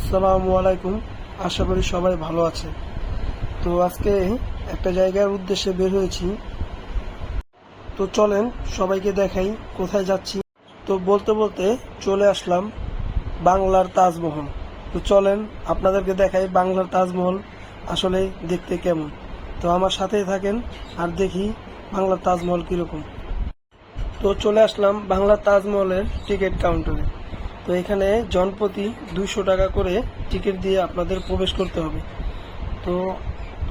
আসসালামু আলাইকুম। আশা করি সবাই ভালো আছে। তো আজকে একটা জায়গার উদ্দেশ্যে বের হয়েছি। তো চলেন সবাইকে দেখাই কোথায় যাচ্ছি। তো বলতে বলতে চলে আসলাম বাংলার তাজমহল। তো চলেন আপনাদেরকে দেখাই বাংলার তাজমহল আসলে দেখতে কেমন। তো আমার সাথেই থাকেন আর দেখি বাংলার তাজমহল কীরকম। তো চলে আসলাম বাংলার তাজমহলের টিকিট কাউন্টারে। তো এখানে জনপ্রতি 200 টাকা করে টিকিট দিয়ে আপনাদের প্রবেশ করতে হবে। তো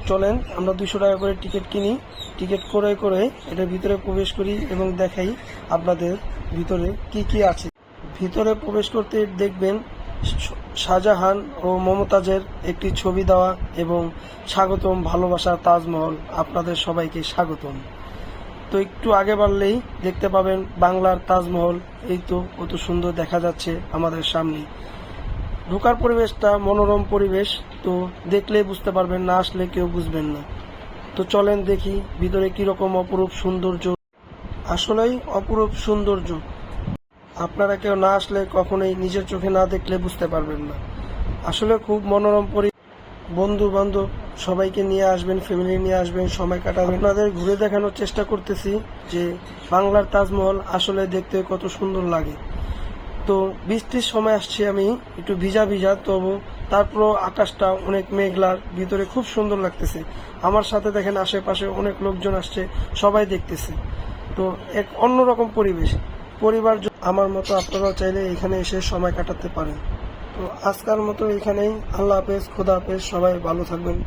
চলেন আমরা 200 টাকা করে টিকিট কিনি, টিকিট করে করে এটার ভিতরে প্রবেশ করি এবং দেখাই আপনাদের ভিতরে কি কি আছে। ভিতরে প্রবেশ করতে দেখবেন শাহজাহান ও মমতাজের একটি ছবি দেওয়া এবং স্বাগতম ভালোবাসা তাজমহল, আপনাদের সবাইকে স্বাগতম। তো একটু আগে বাড়লেই দেখতে পাবেন বাংলার তাজমহল। এই তো কত সুন্দর দেখা যাচ্ছে আমাদের সামনে। ঢোকার পরিবেশটা মনোরম পরিবেশ, তো দেখলেই বুঝতে পারবেন, না আসলে কেউ বুঝবেন না। তো চলেন দেখি ভিতরে কিরকম অপরূপ সৌন্দর্য। আসলেই অপরূপ সৌন্দর্য, আপনারা কেউ না আসলে কখনোই নিজের চোখে না দেখলে বুঝতে পারবেন না। আসলে খুব মনোরম পরিবেশ। বন্ধু বান্ধব সবাইকে নিয়ে আসবেন, ফ্যামিলি নিয়ে আসবেন, সময় কাটাবেন। আপনাদের ঘুরে দেখানোর চেষ্টা করতেছি যে বাংলার তাজমহল আসলে দেখতে কত সুন্দর লাগে। তো বৃষ্টির সময় আসছি আমি, একটু ভিজা ভিজা, তবু তারপরও আকাশটা অনেক মেঘলার, ভিতরে খুব সুন্দর লাগতেছে। আমার সাথে দেখেন আশেপাশে অনেক লোকজন আসছে, সবাই দেখতেছে। তো এক অন্যরকম পরিবেশ। পরিবার আমার মতো আপনারাও চাইলে এখানে এসে সময় কাটাতে পারেন। তো আজকের মতো এখানেই। আল্লাহ হাফেজ, খোদা হাফেজ, সবাই ভালো থাকবেন।